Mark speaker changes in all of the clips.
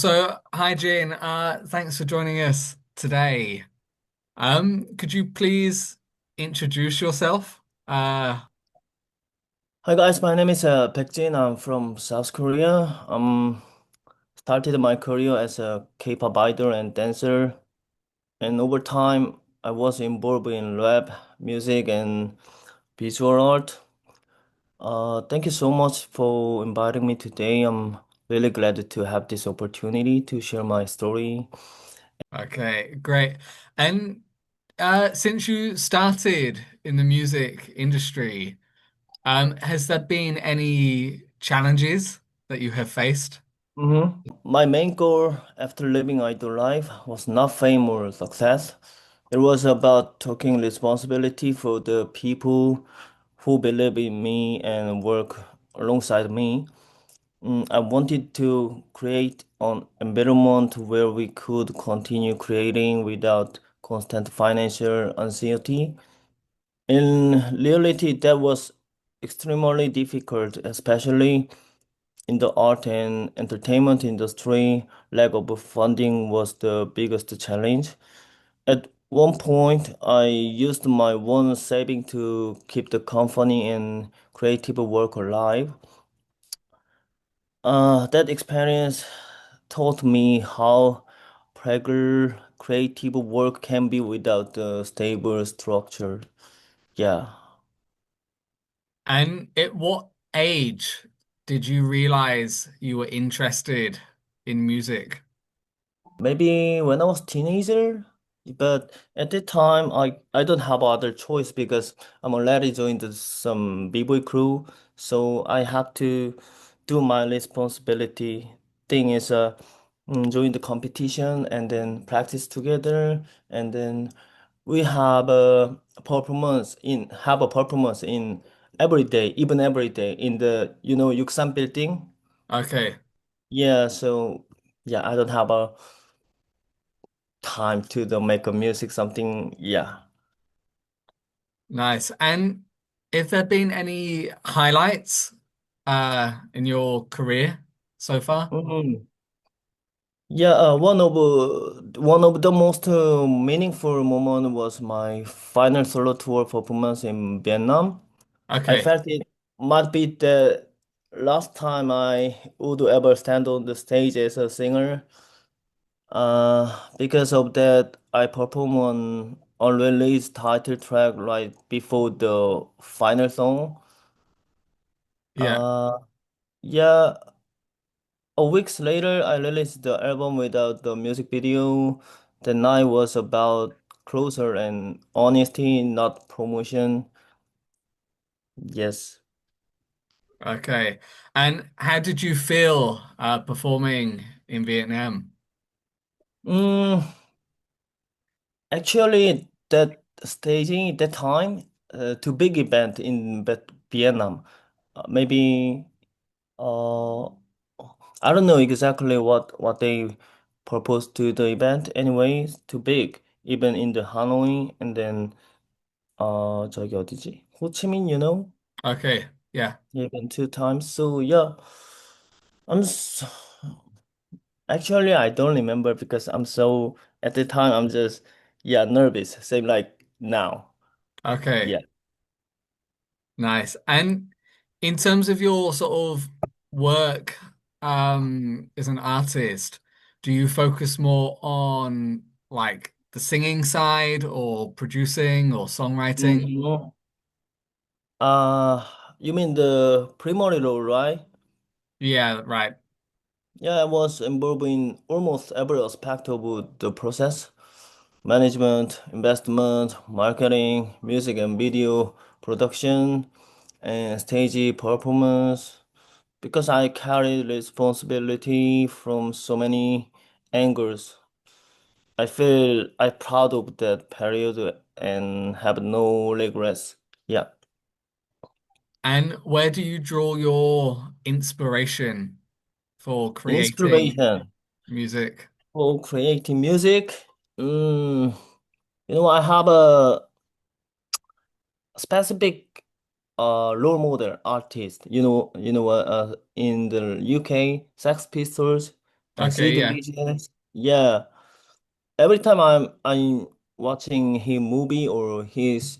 Speaker 1: Hi Jane, thanks for joining us today. Could you please introduce yourself?
Speaker 2: Hi guys, my name is Baekjin. I'm from South Korea. Started my career as a K-pop idol and dancer, and over time I was involved in rap, music, and visual art. Thank you so much for inviting me today. I'm really glad to have this opportunity to share my story.
Speaker 1: Okay, great. And since you started in the music industry, has there been any challenges that you have faced?
Speaker 2: My main goal after living idol life was not fame or success. It was about taking responsibility for the people who believe in me and work alongside me. I wanted to create an environment where we could continue creating without constant financial anxiety. In reality, that was extremely difficult, especially in the art and entertainment industry. Lack of funding was the biggest challenge. At one point, I used my own saving to keep the company and creative work alive. That experience taught me how fragile creative work can be without a stable structure. Yeah.
Speaker 1: And at what age did you realize you were interested in music?
Speaker 2: Maybe when I was teenager, but at that time I don't have other choice because I'm already joined some b-boy crew, so I have to do my responsibility. Thing is join the competition and then practice together, and then we have a performance in every day, even every day in the Yuksan building.
Speaker 1: Okay.
Speaker 2: Yeah, so yeah, I don't have a time to make a music something. Yeah.
Speaker 1: Nice. And if there been any highlights in your career so far?
Speaker 2: Mhm. Yeah, one of the most meaningful moment was my final solo tour performance in Vietnam. I
Speaker 1: Okay.
Speaker 2: felt it might be the last time I would ever stand on the stage as a singer. Because of that, I performed on unreleased title track right before the final song.
Speaker 1: Yeah.
Speaker 2: Uh, yeah, a weeks later, I released the album without the music video. The night was about closure and honesty, not promotion. Yes.
Speaker 1: Okay. And how did you feel performing in Vietnam?
Speaker 2: Mm, Actually, that staging that time, to big event in Vietnam, maybe uh, I don't know exactly what they proposed to the event. Anyway, it's too big, even in the Hanoi, and then 저기 어디지? 호치민, you know?
Speaker 1: Okay. Yeah.
Speaker 2: Even two times. So yeah, I'm s actually I don't remember because I'm so at the time I'm just yeah nervous, same like now.
Speaker 1: Okay.
Speaker 2: Yeah.
Speaker 1: Nice. And in terms of your sort of work as an artist, do you focus more on like the singing side or producing or songwriting?
Speaker 2: Mhm. Uh, you mean the primary role, right?
Speaker 1: Yeah, right.
Speaker 2: Yeah, I was involved in almost every aspect of the process. Management, investment, marketing, music and video production, and stage performance. Because I carry responsibility from so many angles, I feel I'm proud of that period and have no regrets. Yeah.
Speaker 1: And where do you draw your inspiration for creating
Speaker 2: Inspiration
Speaker 1: music?
Speaker 2: for creating music. I have a specific role model artist. In the UK, Sex Pistols. I see
Speaker 1: Okay,
Speaker 2: the
Speaker 1: yeah.
Speaker 2: videos. Yeah. Every time I'm watching his movie or his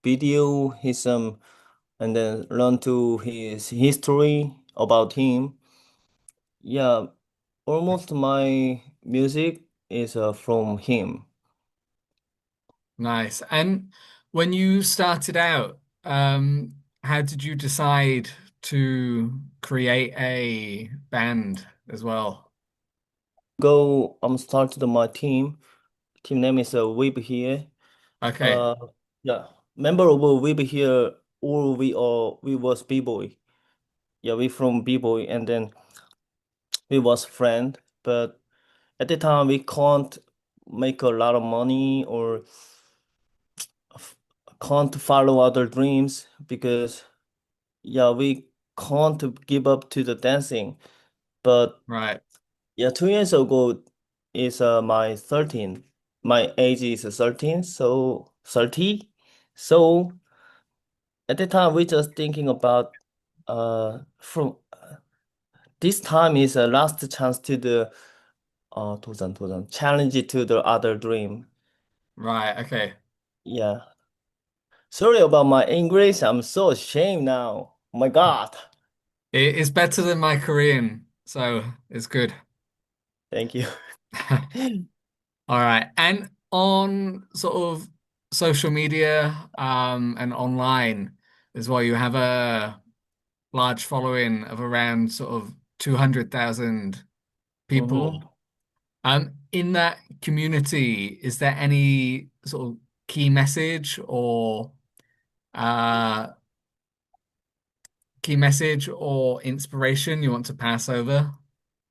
Speaker 2: video, his and then learn to his history about him. Yeah, almost my music is from him.
Speaker 1: Nice. And when you started out, how did you decide to create a band as well?
Speaker 2: Go, I'm started my team. Team name is Weeb here.
Speaker 1: Okay,
Speaker 2: Uh, yeah, member of Weeb here. We was B-boy. Yeah, we from B-boy, and then we was friend. But at the time, we can't make a lot of money or f- can't follow other dreams because yeah, we can't give up to the dancing. But
Speaker 1: right,
Speaker 2: yeah, 2 years ago is my 13. My age is 13, so 30. So at the time we just thinking about from this time is a last chance to the 도전 challenge to the other dream.
Speaker 1: right, okay.
Speaker 2: Yeah. Sorry about my English. I'm so ashamed now. Oh my God.
Speaker 1: It's better than my Korean, so it's good.
Speaker 2: Thank you.
Speaker 1: All right. And on sort of social media, and online as well, you have a large following of around sort of 200,000 people.
Speaker 2: Mm-hmm.
Speaker 1: In that community, is there any sort of key message or uh, inspiration you want to pass over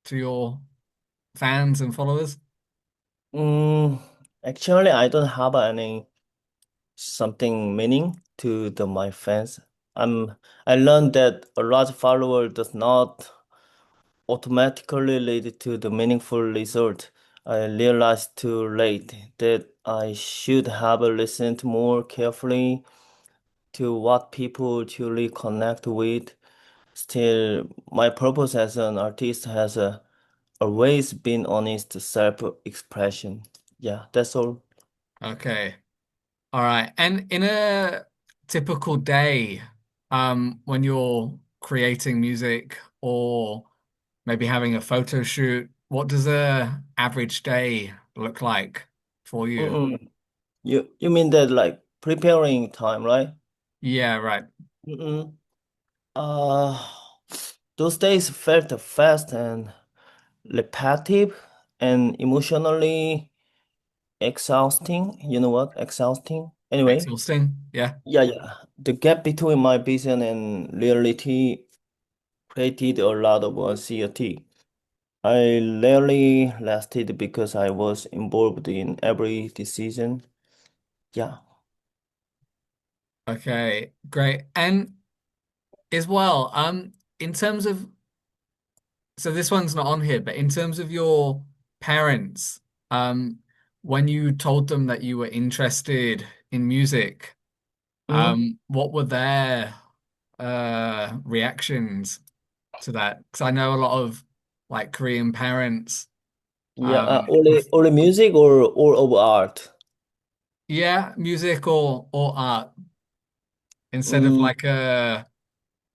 Speaker 1: to your fans and followers?
Speaker 2: Mm, actually, I don't have any something meaning to my fans. I learned that a large follower does not automatically lead to the meaningful result. I realized too late that I should have listened more carefully to what people truly connect with. Still, my purpose as an artist has always been honest self-expression. Yeah, that's all.
Speaker 1: Okay. All right. And in a typical day, when you're creating music or maybe having a photo shoot, what does a average day look like for you?
Speaker 2: Mm-mm. You mean that like preparing time, right?
Speaker 1: Yeah, right.
Speaker 2: Mm-mm. Uh, those days felt fast and repetitive and emotionally exhausting. You know what? Exhausting. Anyway,
Speaker 1: Exhausting. Yeah.
Speaker 2: yeah. The gap between my vision and reality created a lot of anxiety. I rarely lasted because I was involved in every decision. Yeah.
Speaker 1: Okay, great. And as well, in terms of, so this one's not on here, but in terms of your parents, um, when you told them that you were interested in music,
Speaker 2: Mm,
Speaker 1: what were their reactions to that? Because I know a lot of like Korean parents,
Speaker 2: yeah.
Speaker 1: um,
Speaker 2: Only music or all of art?
Speaker 1: yeah, music or art instead of
Speaker 2: Mm,
Speaker 1: like a,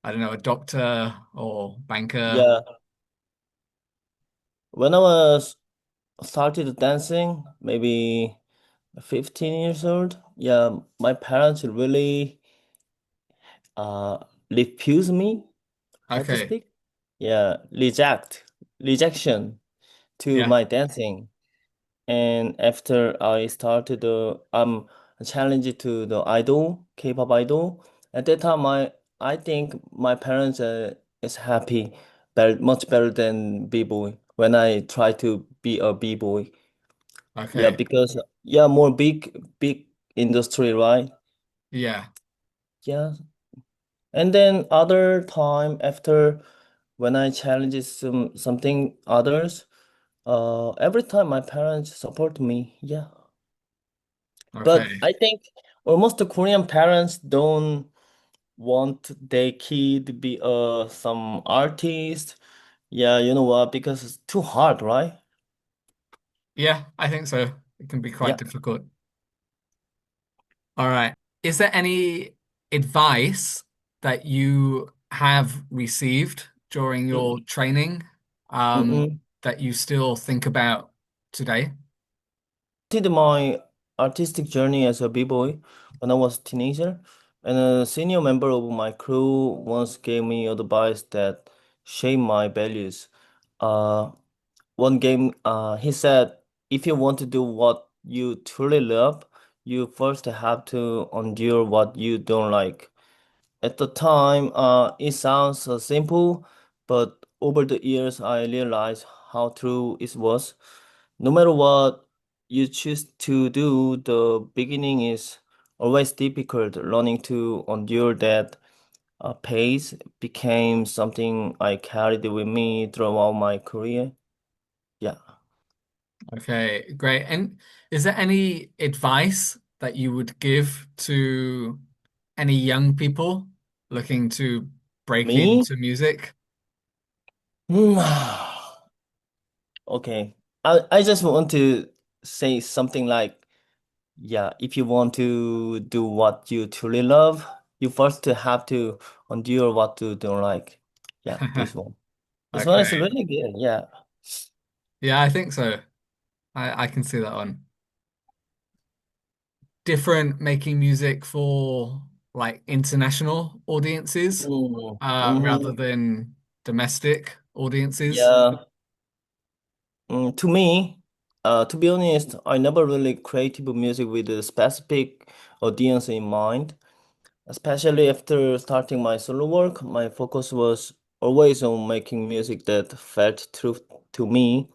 Speaker 1: I don't know, a doctor or banker.
Speaker 2: yeah. When I was started dancing, maybe 15 years old, yeah, my parents really uh refuse me, how to
Speaker 1: Okay,
Speaker 2: speak? Yeah, rejection to
Speaker 1: yeah,
Speaker 2: my dancing. And after I started challenge to the idol, K-pop idol, at that time I think my parents is happy, better, much better than B-boy when I try to be a B-boy. Yeah,
Speaker 1: okay,
Speaker 2: because yeah, more big industry, right?
Speaker 1: yeah,
Speaker 2: Yeah. And then other time after when I challenge something others, every time my parents support me. Yeah. But
Speaker 1: okay,
Speaker 2: I think almost the Korean parents don't want their kid to be some artist Yeah, you know what? Because it's too hard, right?
Speaker 1: Yeah, I think so. It can be quite
Speaker 2: Yeah.
Speaker 1: difficult. All right. Is there any advice that you have received during your
Speaker 2: Mm-mm.
Speaker 1: training
Speaker 2: Mm-mm.
Speaker 1: that you still think about today?
Speaker 2: Did my artistic journey as a b-boy when I was a teenager, and a senior member of my crew once gave me advice that shaped my values. Uh, he said, if you want to do what you truly love, you first have to endure what you don't like. At the time, it sounds simple, but over the years, I realized how true it was. No matter what you choose to do, the beginning is always difficult. Learning to endure that pace became something I carried with me throughout my career. Yeah.
Speaker 1: Okay, great. And is there any advice that you would give to any young people looking to break
Speaker 2: Me?
Speaker 1: into music?
Speaker 2: Hmm. Okay. I just want to say something like, yeah, if you want to do what you truly love, you first have to endure what you don't like. Yeah, this one. This one is
Speaker 1: Okay.
Speaker 2: really good. Yeah.
Speaker 1: Yeah, I think so. I can see that one. Different making music for like international audiences
Speaker 2: Mm,
Speaker 1: rather
Speaker 2: hmm.
Speaker 1: than domestic audiences.
Speaker 2: Yeah. To me, to be honest, I never really created music with a specific audience in mind. Especially after starting my solo work, my focus was always on making music that felt true to me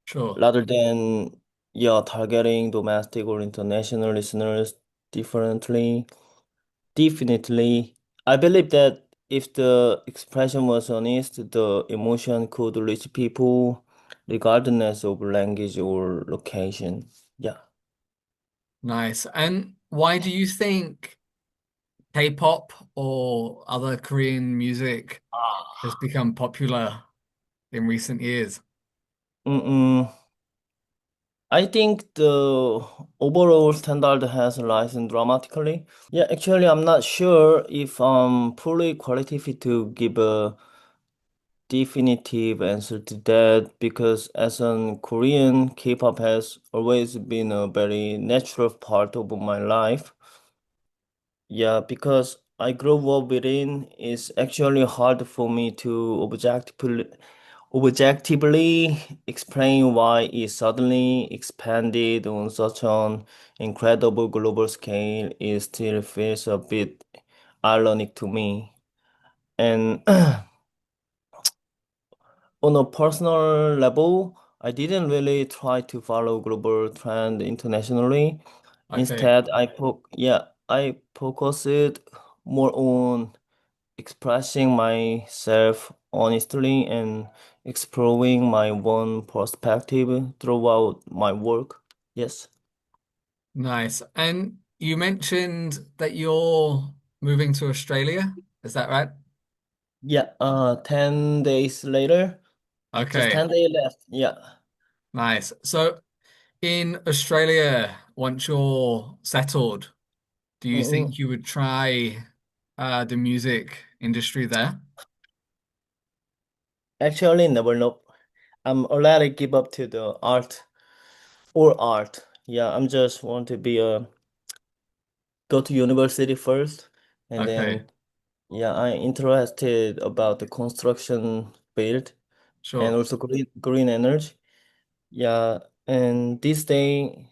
Speaker 1: Sure.
Speaker 2: rather than, yeah, targeting domestic or international listeners differently. Definitely, I believe that if the expression was honest, the emotion could reach people regardless of language or location. Yeah.
Speaker 1: Nice. And why do you think K-pop or other Korean music has become popular in recent years?
Speaker 2: Mm-mm. I think the overall standard has risen dramatically. Yeah, actually, I'm not sure if I'm fully qualified to give a definitive answer to that because as an Korean, K-pop has always been a very natural part of my life. Yeah, because I grew up within, it's actually hard for me to objectively explain why it suddenly expanded on such an incredible global scale. It still feels a bit ironic to me. And on a personal level, I didn't really try to follow global trend internationally.
Speaker 1: Okay.
Speaker 2: Instead, I focused more on expressing myself honestly and exploring my own perspective throughout my work. Yes.
Speaker 1: Nice. And you mentioned that you're moving to Australia. Is that right?
Speaker 2: Yeah, 10 days later, just
Speaker 1: Okay.
Speaker 2: 10 days left. Yeah.
Speaker 1: Nice. So in Australia, once you're settled, do you
Speaker 2: Mm-mm.
Speaker 1: think you would try the music industry there?
Speaker 2: Actually, never know. I'm already give up to the art. Yeah, I'm just want to be a go to university first, and
Speaker 1: Okay,
Speaker 2: then yeah, I'm interested about the construction field and
Speaker 1: sure.
Speaker 2: also green energy. Yeah, and this day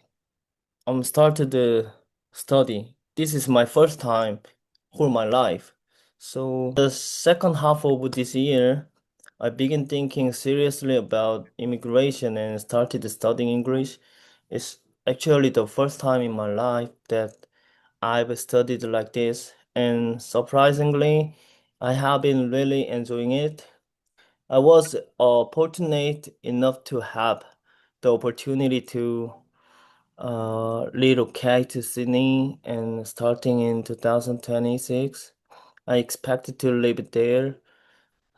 Speaker 2: I'm started the study. This is my first time for my life. So the second half of this year, I began thinking seriously about immigration and started studying English. It's actually the first time in my life that I've studied like this, and surprisingly, I have been really enjoying it. I was fortunate enough to have the opportunity to relocate to Sydney and starting in 2026. I expected to live there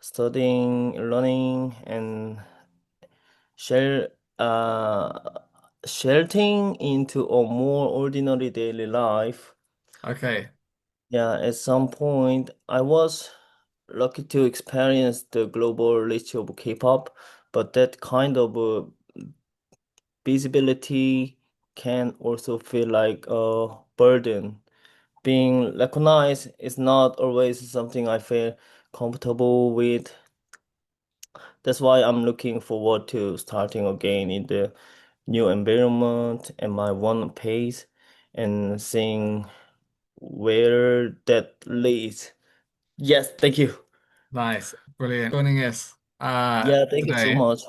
Speaker 2: studying, learning, and share sheltering into a more ordinary daily life.
Speaker 1: Okay.
Speaker 2: Yeah, at some point, I was lucky to experience the global reach of K-pop, but that kind of visibility can also feel like a burden. Being recognized is not always something I feel comfortable with. That's why I'm looking forward to starting again in the new environment and my own pace and seeing where that leads. Yes, thank you.
Speaker 1: Nice. Brilliant. Joining us
Speaker 2: Yeah, thank you so
Speaker 1: today.
Speaker 2: much.